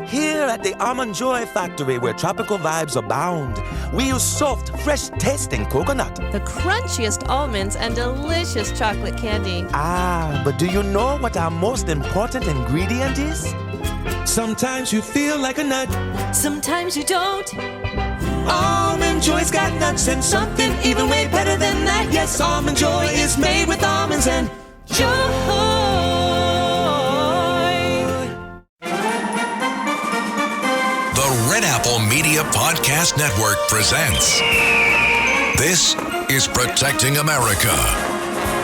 Here at the Almond Joy Factory, where tropical vibes abound, we use soft, fresh-tasting coconut. The crunchiest almonds and delicious chocolate candy. Ah, but do you know what our most important ingredient is? Sometimes you feel like a nut. Sometimes you don't. Almond Joy's got nuts and something even way better than that. Yes, Almond Joy is made with almonds and joy. The Red Apple Media Podcast Network presents This is Protecting America.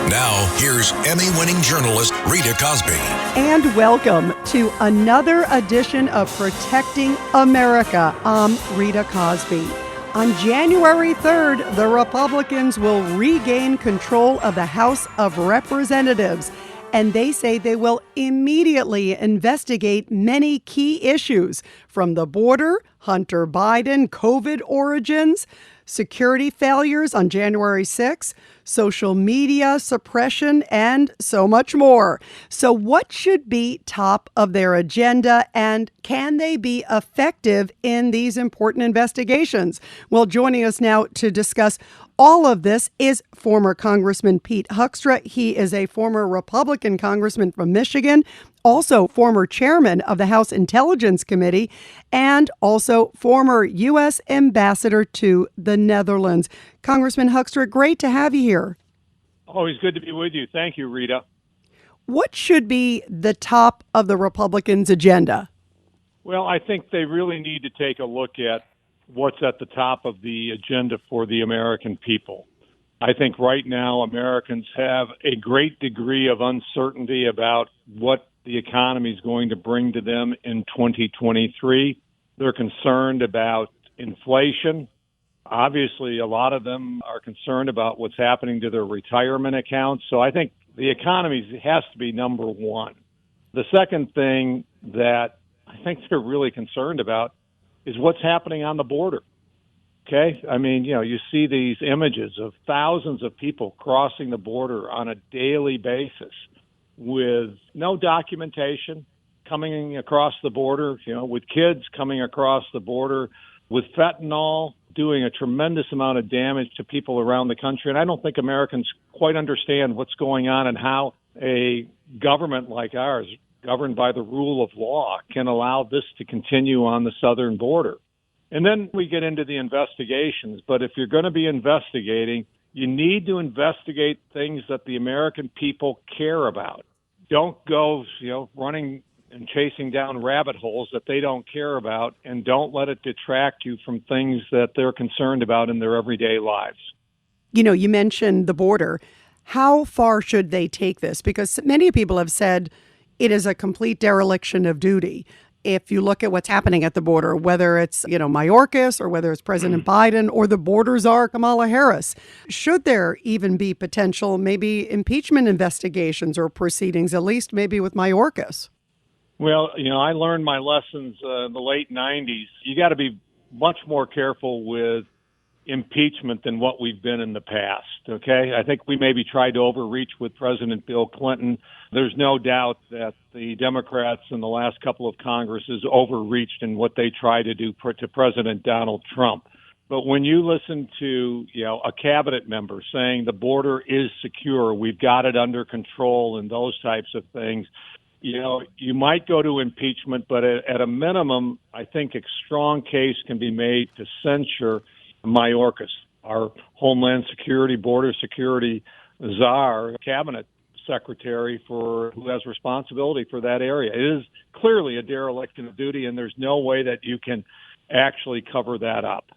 Now, here's Emmy-winning journalist Rita Cosby. And welcome to another edition of Protecting America. I'm Rita Cosby. On January 3rd, the Republicans will regain control of the House of Representatives, and they say they will immediately investigate many key issues, from the border, Hunter Biden, COVID origins, security failures on January 6th, social media suppression, and so much more. So what should be top of their agenda, and can they be effective in these important investigations? Well, joining us now to discuss all of this is former Congressman Pete Hoekstra. He is a former Republican congressman from Michigan, also former chairman of the House Intelligence Committee, and also former U.S. ambassador to the Netherlands. Congressman Hoekstra, great to have you here. Always good to be with you. Thank you, Rita. What should be the top of the Republicans' agenda? Well, I think they really need to take a look at what's at the top of the agenda for the American people. I think right now Americans have a great degree of uncertainty about what the economy is going to bring to them in 2023. They're concerned about inflation. Obviously, a lot of them are concerned about what's happening to their retirement accounts. So I think the economy has to be number one. The second thing that I think they're really concerned about is what's happening on the border. Okay? I mean, you see these images of thousands of people crossing the border on a daily basis with no documentation, coming across the border, with kids coming across the border, with fentanyl doing a tremendous amount of damage to people around the country. And I don't think Americans quite understand what's going on and how a government like ours, governed by the rule of law, can allow this to continue on the southern border. And then we get into the investigations. But if you're going to be investigating, you need to investigate things that the American people care about. Don't go, running and chasing down rabbit holes that they don't care about, and don't let it detract you from things that they're concerned about in their everyday lives. You mentioned the border. How far should they take this? Because many people have said it is a complete dereliction of duty. If you look at what's happening at the border, whether it's, Mayorkas or whether it's President Biden or the border czar Kamala Harris, should there even be potential, maybe impeachment investigations or proceedings, at least maybe with Mayorkas? Well, I learned my lessons in the late 90s. You got to be much more careful with impeachment than what we've been in the past, okay? I think we maybe tried to overreach with President Bill Clinton. There's no doubt that the Democrats in the last couple of Congresses overreached in what they tried to do to President Donald Trump. But when you listen to, a cabinet member saying the border is secure, we've got it under control, and those types of things, you might go to impeachment, but at a minimum, I think a strong case can be made to censure Mayorkas, our Homeland Security, Border Security czar, cabinet secretary who has responsibility for that area. It is clearly a dereliction of duty, and there's no way that you can actually cover that up.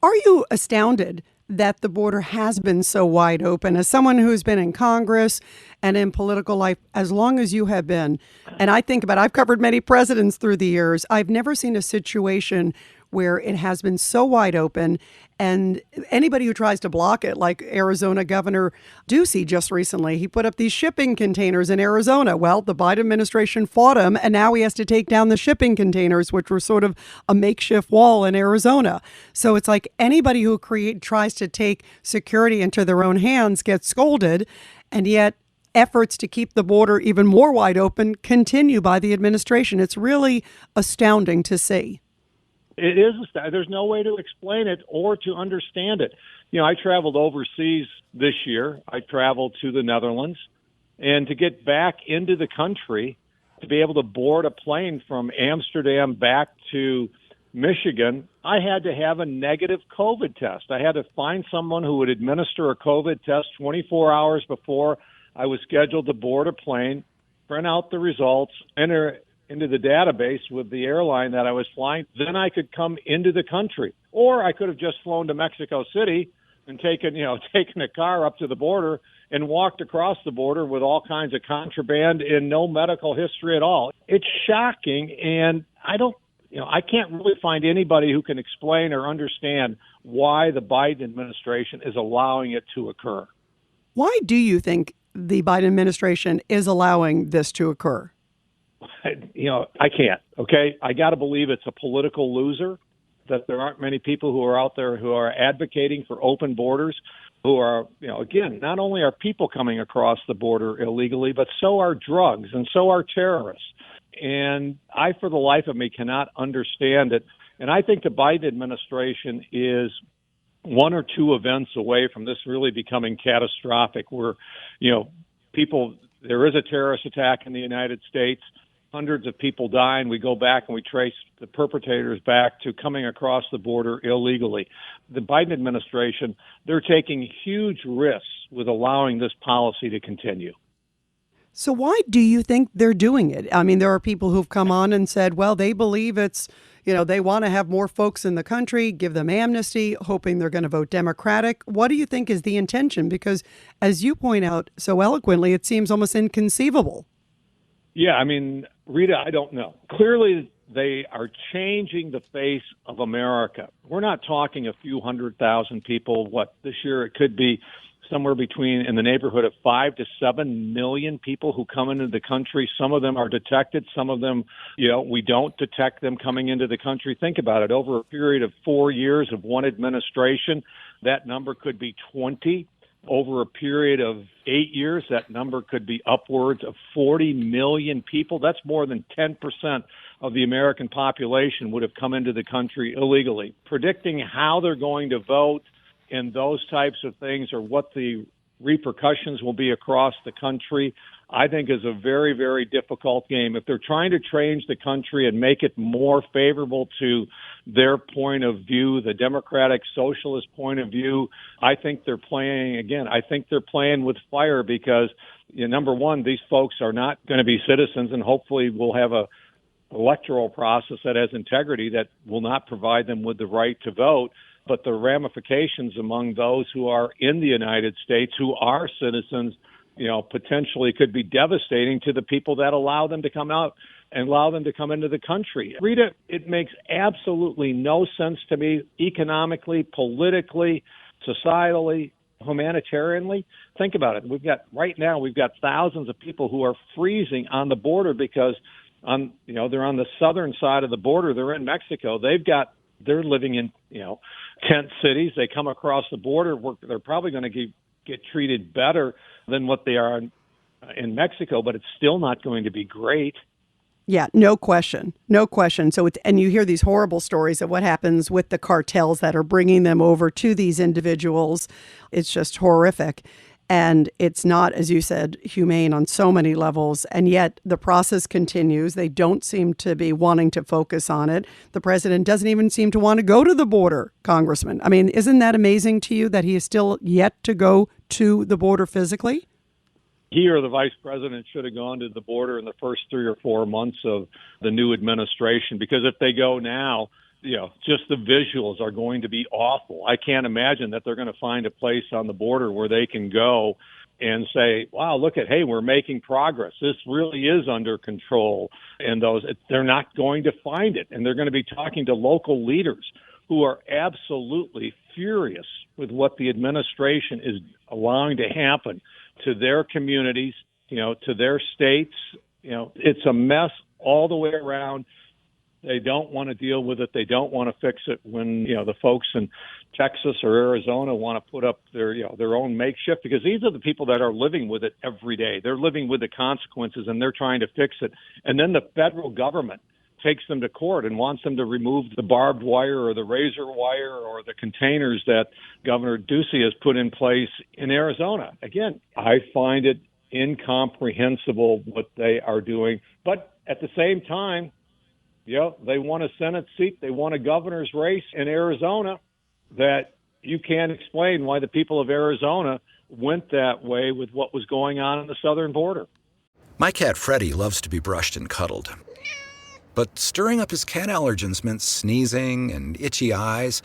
Are you astounded that the border has been so wide open? As someone who's been in Congress and in political life as long as you have been, and I've covered many presidents through the years, I've never seen a situation where it has been so wide open, and anybody who tries to block it, like Arizona Governor Ducey just recently, he put up these shipping containers in Arizona. Well, the Biden administration fought him, and now he has to take down the shipping containers, which were sort of a makeshift wall in Arizona. So it's like anybody who tries to take security into their own hands gets scolded, and yet efforts to keep the border even more wide open continue by the administration. It's really astounding to see. It is. There's no way to explain it or to understand it. I traveled overseas this year. I traveled to the Netherlands. And to get back into the country, to be able to board a plane from Amsterdam back to Michigan, I had to have a negative COVID test. I had to find someone who would administer a COVID test 24 hours before I was scheduled to board a plane, print out the results, enter into the database with the airline that I was flying. Then I could come into the country. Or I could have just flown to Mexico City and taken a car up to the border and walked across the border with all kinds of contraband and no medical history at all. It's shocking, and I can't really find anybody who can explain or understand why the Biden administration is allowing it to occur. Why do you think the Biden administration is allowing this to occur? I can't, okay? I got to believe it's a political loser, that there aren't many people who are out there who are advocating for open borders, who are, again, not only are people coming across the border illegally, but so are drugs and so are terrorists. And I, for the life of me, cannot understand it. And I think the Biden administration is one or two events away from this really becoming catastrophic, where, there is a terrorist attack in the United States. Hundreds of people die, and we go back and we trace the perpetrators back to coming across the border illegally. The Biden administration, they're taking huge risks with allowing this policy to continue. So why do you think they're doing it? I mean, there are people who've come on and said, well, they believe it's, they want to have more folks in the country, give them amnesty, hoping they're going to vote Democratic. What do you think is the intention? Because as you point out so eloquently, it seems almost inconceivable. Yeah, Rita, I don't know. Clearly, they are changing the face of America. We're not talking a few 100,000 people. This year it could be somewhere in the neighborhood of 5 to 7 million people who come into the country. Some of them are detected. Some of them, we don't detect them coming into the country. Think about it. Over a period of 4 years of one administration, that number could be 20. Over a period of 8 years, that number could be upwards of 40 million people. That's more than 10% of the American population would have come into the country illegally. Predicting how they're going to vote and those types of things, or what the repercussions will be across the country, I think is a very, very difficult game. If they're trying to change the country and make it more favorable to their point of view, the Democratic Socialist point of view, I think they're playing with fire, because, number one, these folks are not going to be citizens, and hopefully we'll have a electoral process that has integrity, that will not provide them with the right to vote. But the ramifications among those who are in the United States, who are citizens, potentially could be devastating to the people that allow them to come out and allow them to come into the country. Rita, it makes absolutely no sense to me, economically, politically, societally, humanitarianly. Think about it. We've got thousands of people who are freezing on the border because they're on the southern side of the border. They're in Mexico. They're living in, tent cities. They come across the border. They're probably going to get treated better than what they are in Mexico, but it's still not going to be great. Yeah, no question. No question. So and you hear these horrible stories of what happens with the cartels that are bringing them over to these individuals. It's just horrific. And it's not, as you said, humane on so many levels. And yet the process continues. They don't seem to be wanting to focus on it. The president doesn't even seem to want to go to the border, Congressman. Isn't that amazing to you that he is still yet to go to the border physically? He or the vice president should have gone to the border in the first 3 or 4 months of the new administration, because if they go now, just the visuals are going to be awful. I can't imagine that they're going to find a place on the border where they can go and say, wow, hey, we're making progress. This really is under control. And they're not going to find it. And they're going to be talking to local leaders who are absolutely furious with what the administration is allowing to happen to their communities, to their states. It's a mess all the way around. They don't want to deal with it. They don't want to fix it when, the folks in Texas or Arizona want to put up their own makeshift, because these are the people that are living with it every day. They're living with the consequences, and they're trying to fix it. And then the federal government takes them to court and wants them to remove the barbed wire or the razor wire or the containers that Governor Ducey has put in place in Arizona. Again, I find it incomprehensible what they are doing. But at the same time, they want a Senate seat. They want a governor's race in Arizona that you can't explain why the people of Arizona went that way with what was going on the southern border. My cat Freddie loves to be brushed and cuddled. But stirring up his cat allergens meant sneezing and itchy eyes.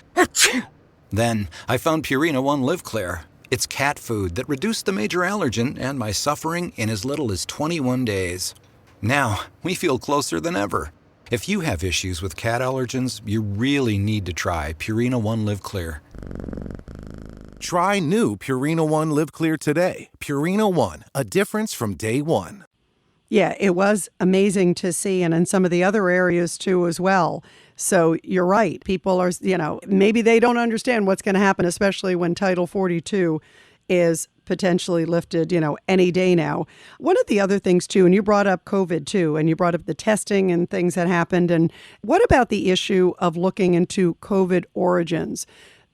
Then I found Purina One Live Clear. It's cat food that reduced the major allergen and my suffering in as little as 21 days. Now, we feel closer than ever. If you have issues with cat allergens, you really need to try Purina One Live Clear. Try new Purina One Live Clear today. Purina One, a difference from day one. Yeah, it was amazing to see, and in some of the other areas too as well. So you're right. People are, maybe they don't understand what's going to happen, especially when Title 42 is potentially lifted, any day now. One of the other things too, and you brought up COVID too, and you brought up the testing and things that happened. And what about the issue of looking into COVID origins?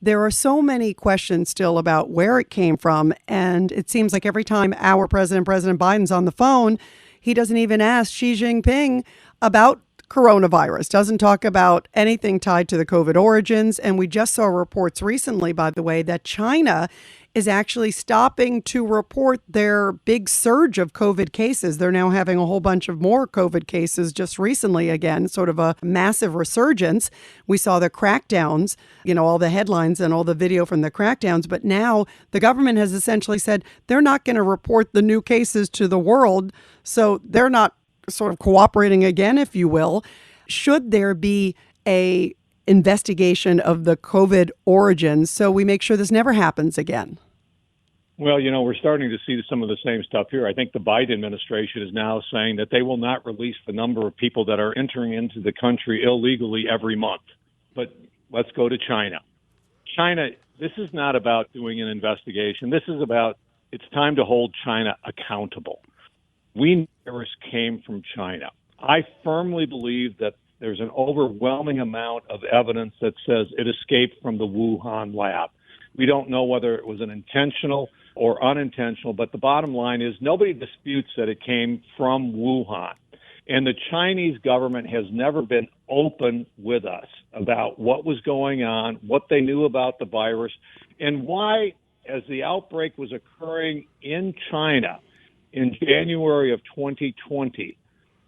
There are so many questions still about where it came from. And it seems like every time our President Biden's on the phone, he doesn't even ask Xi Jinping about coronavirus, doesn't talk about anything tied to the COVID origins. And we just saw reports recently, by the way, that China is actually stopping to report their big surge of COVID cases. They're now having a whole bunch of more COVID cases just recently again, sort of a massive resurgence. We saw the crackdowns, all the headlines and all the video from the crackdowns. But now the government has essentially said they're not going to report the new cases to the world. So they're not sort of cooperating again, if you will. Should there be a investigation of the COVID origins so we make sure this never happens again? Well, we're starting to see some of the same stuff here. I think the Biden administration is now saying that they will not release the number of people that are entering into the country illegally every month. But let's go to China. China, this is not about doing an investigation. This is about, it's time to hold China accountable. We know the virus came from China. I firmly believe that there's an overwhelming amount of evidence that says it escaped from the Wuhan lab. We don't know whether it was an intentional or unintentional, but the bottom line is nobody disputes that it came from Wuhan. And the Chinese government has never been open with us about what was going on, what they knew about the virus, and why, as the outbreak was occurring in China in January of 2020,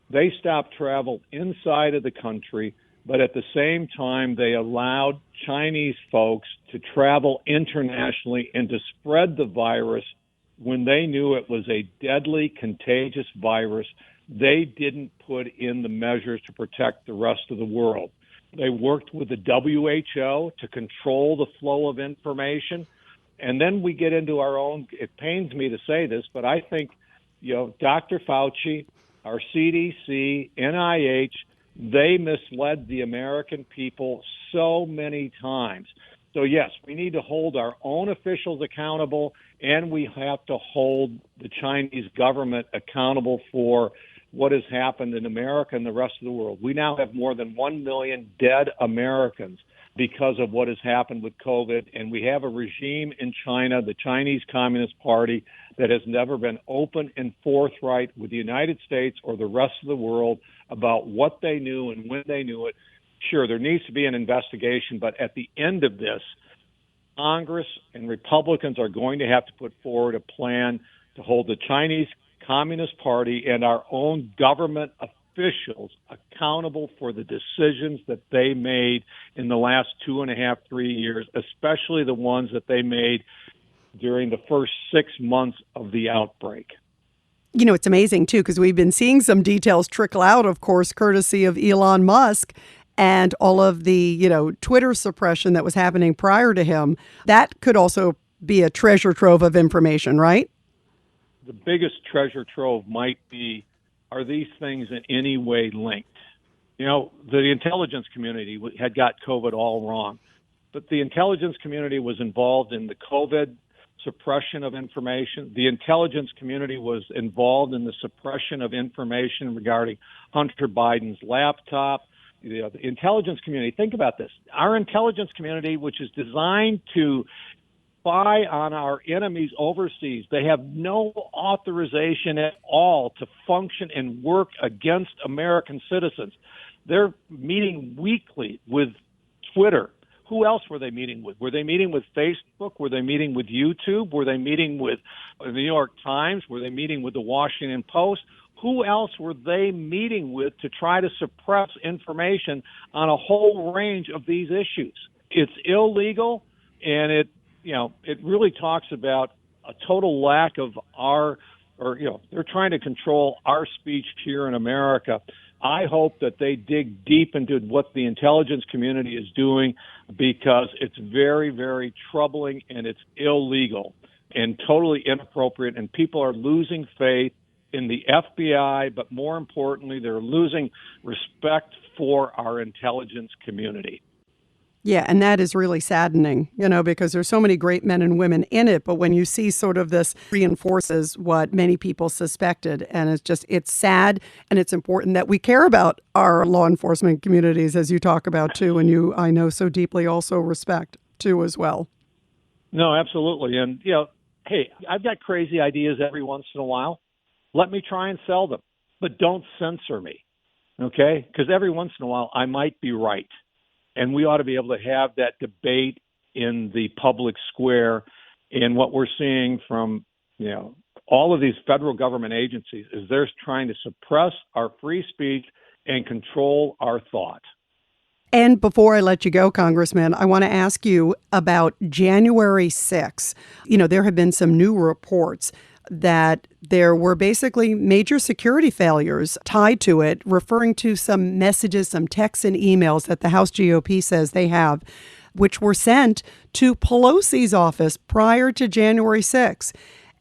they stopped travel inside of the country, but at the same time, they allowed Chinese folks to travel internationally and to spread the virus when they knew it was a deadly, contagious virus. They didn't put in the measures to protect the rest of the world. They worked with the WHO to control the flow of information. And then we get into our own, it pains me to say this, but I think, Dr. Fauci, our CDC, NIH, they misled the American people so many times. So, yes, we need to hold our own officials accountable, and we have to hold the Chinese government accountable for what has happened in America and the rest of the world. We now have more than 1 million dead Americans because of what has happened with COVID, and we have a regime in China, the Chinese Communist Party, that has never been open and forthright with the United States or the rest of the world about what they knew and when they knew it. Sure, there needs to be an investigation, but at the end of this, Congress and Republicans are going to have to put forward a plan to hold the Chinese Communist Party and our own government officials accountable for the decisions that they made in the last 2.5, 3 years, especially the ones that they made during the first 6 months of the outbreak. It's amazing, too, because we've been seeing some details trickle out, of course, courtesy of Elon Musk and all of the, Twitter suppression that was happening prior to him. That could also be a treasure trove of information, right? The biggest treasure trove might be, are these things in any way linked? The intelligence community had got COVID all wrong, but the intelligence community was involved in the COVID suppression of information. The intelligence community was involved in the suppression of information regarding Hunter Biden's laptop. The intelligence community, think about this. Our intelligence community, which is designed to spy on our enemies overseas, they have no authorization at all to function and work against American citizens. They're meeting weekly with Twitter. Who else were they meeting with? Were they meeting with Facebook? Were they meeting with YouTube? Were they meeting with the New York Times? Were they meeting with the Washington Post? Who else were they meeting with to try to suppress information on a whole range of these issues? It's illegal, and it really talks about a total lack of they're trying to control our speech here in America. I hope that they dig deep into what the intelligence community is doing, because it's very, very troubling, and it's illegal and totally inappropriate, and people are losing faith in the FBI, but more importantly, they're losing respect for our intelligence community. Yeah, and that is really saddening, because there's so many great men and women in it. But when you see sort of this reinforces what many people suspected, and it's sad, and it's important that we care about our law enforcement communities, as you talk about too, and you, I know, so deeply also respect too as well. No, absolutely. And, hey, I've got crazy ideas every once in a while. Let me try and sell them, but don't censor me, okay? Because every once in a while I might be right. And we ought to be able to have that debate in the public square. And what we're seeing from, all of these federal government agencies is they're trying to suppress our free speech and control our thought. And before I let you go, Congressman, I want to ask you about January 6th. There have been some new reports that there were basically major security failures tied to it, referring to some messages, some texts and emails that the House GOP says they have, which were sent to Pelosi's office prior to January 6th,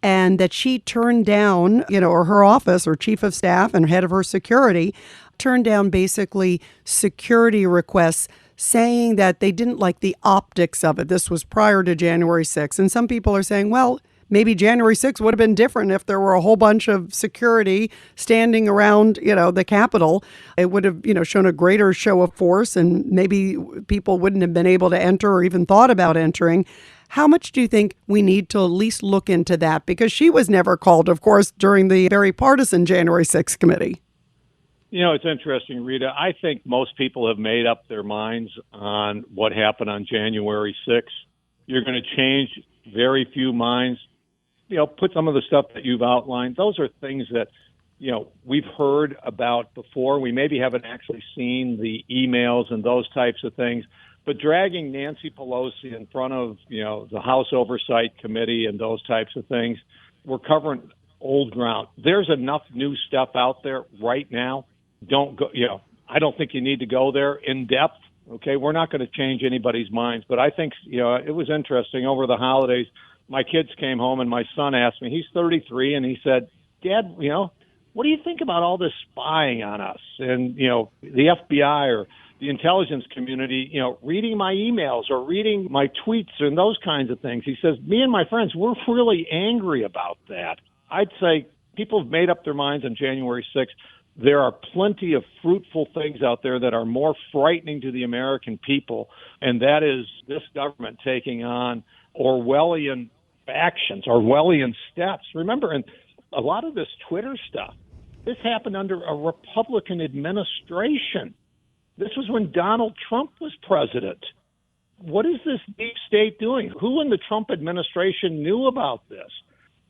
and that she turned down, or her office or chief of staff and head of her security turned down basically security requests, saying that they didn't like the optics of it. This was prior to January 6th. And some people are saying, well, maybe January 6th would have been different if there were a whole bunch of security standing around, the Capitol. It would have, shown a greater show of force, and maybe people wouldn't have been able to enter or even thought about entering. How much do you think we need to at least look into that? Because she was never called, of course, during the very partisan January 6th committee. It's interesting, Rita. I think most people have made up their minds on what happened on January 6th. You're going to change very few minds. Put some of the stuff that you've outlined. Those are things that, we've heard about before. We maybe haven't actually seen the emails and those types of things. But dragging Nancy Pelosi in front of, the House Oversight Committee and those types of things, we're covering old ground. There's enough new stuff out there right now. Don't go, I don't think you need to go there in depth. Okay, we're not going to change anybody's minds. But I think, it was interesting over the holidays. My kids came home and my son asked me, he's 33, and he said, Dad, what do you think about all this spying on us? And, the FBI or the intelligence community, reading my emails or reading my tweets and those kinds of things. He says, me and my friends, we're really angry about that. I'd say people have made up their minds on January 6th. There are plenty of fruitful things out there that are more frightening to the American people, and that is this government taking on Orwellian actions, Orwellian steps. Remember, and a lot of this Twitter stuff, this happened under a Republican administration. This was when Donald Trump was president. What is this deep state doing? Who in the Trump administration knew about this?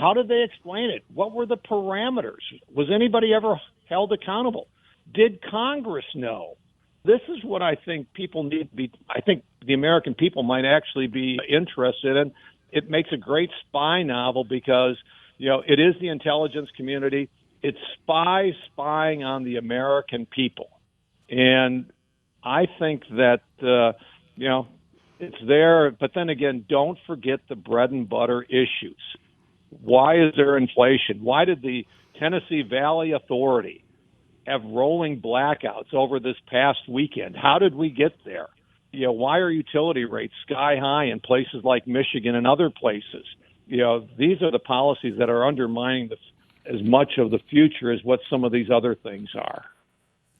How did they explain it? What were the parameters? Was anybody ever held accountable? Did Congress know? This is what I think people need to be, I think the American people might actually be interested in. It makes a great spy novel because, it is the intelligence community. It's spies spying on the American people. And I think that, it's there. But then again, don't forget the bread and butter issues. Why is there inflation? Why did the Tennessee Valley Authority have rolling blackouts over this past weekend. How did we get there? Why are utility rates sky high in places like Michigan and other places? These are the policies that are undermining as much of the future as what some of these other things are.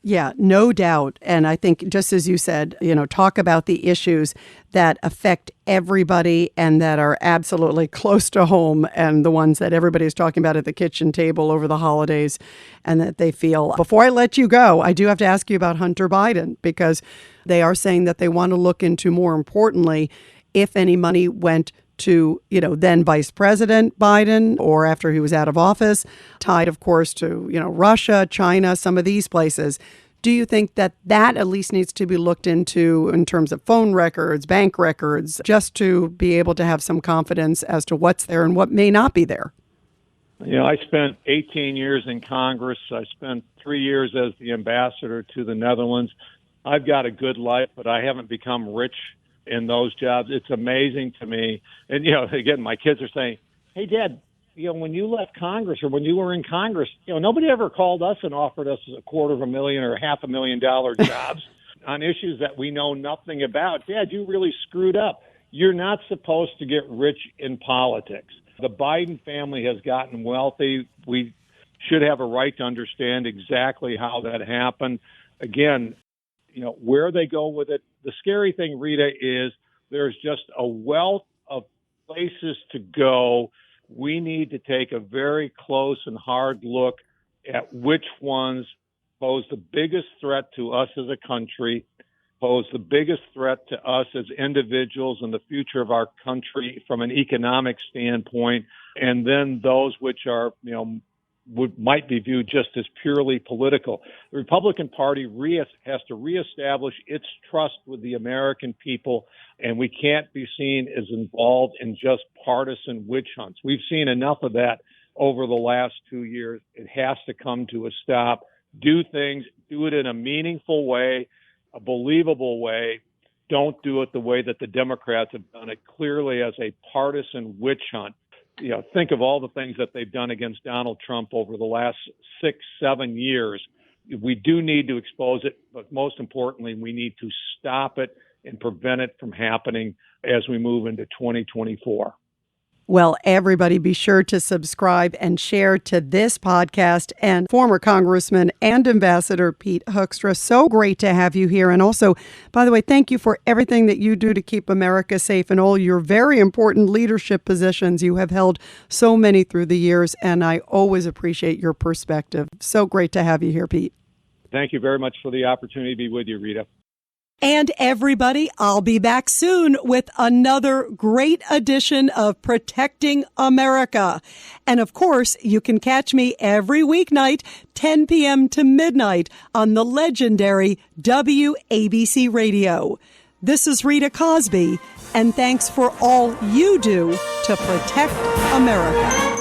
Yeah, no doubt. And I think, just as you said, talk about the issues that affect everybody and that are absolutely close to home, and the ones that everybody's talking about at the kitchen table over the holidays and that they feel. Before I let you go, I do have to ask you about Hunter Biden, because they are saying that they want to look into, more importantly, if any money went to, then Vice President Biden, or after he was out of office, tied, of course, to, Russia, China, some of these places. Do you think that at least needs to be looked into in terms of phone records, bank records, just to be able to have some confidence as to what's there and what may not be there? I spent 18 years in Congress. I spent 3 years as the ambassador to the Netherlands. I've got a good life, but I haven't become rich in those jobs. It's amazing to me. And, again, my kids are saying, hey, Dad, when you left Congress, or when you were in Congress, nobody ever called us and offered us $250,000 or $500,000 jobs on issues that we know nothing about. Dad, you really screwed up. You're not supposed to get rich in politics. The Biden family has gotten wealthy. We should have a right to understand exactly how that happened. Again, where they go with it. The scary thing, Rita, is there's just a wealth of places to go. We need to take a very close and hard look at which ones pose the biggest threat to us as a country, pose the biggest threat to us as individuals and the future of our country from an economic standpoint, and then those which are, might be viewed just as purely political. The Republican Party has to reestablish its trust with the American people, and we can't be seen as involved in just partisan witch hunts. We've seen enough of that over the last 2 years. It has to come to a stop. Do things, do it in a meaningful way, a believable way. Don't do it the way that the Democrats have done it, clearly as a partisan witch hunt. Think of all the things that they've done against Donald Trump over the last 6-7 years. We do need to expose it, but most importantly, we need to stop it and prevent it from happening as we move into 2024. Well, everybody be sure to subscribe and share to this podcast. And former Congressman and Ambassador Pete Hoekstra, so great to have you here. And also, by the way, thank you for everything that you do to keep America safe and all your very important leadership positions. You have held so many through the years, and I always appreciate your perspective. So great to have you here, Pete. Thank you very much for the opportunity to be with you, Rita. And everybody, I'll be back soon with another great edition of Protecting America. And of course, you can catch me every weeknight, 10 p.m. to midnight on the legendary WABC Radio. This is Rita Cosby, and thanks for all you do to protect America.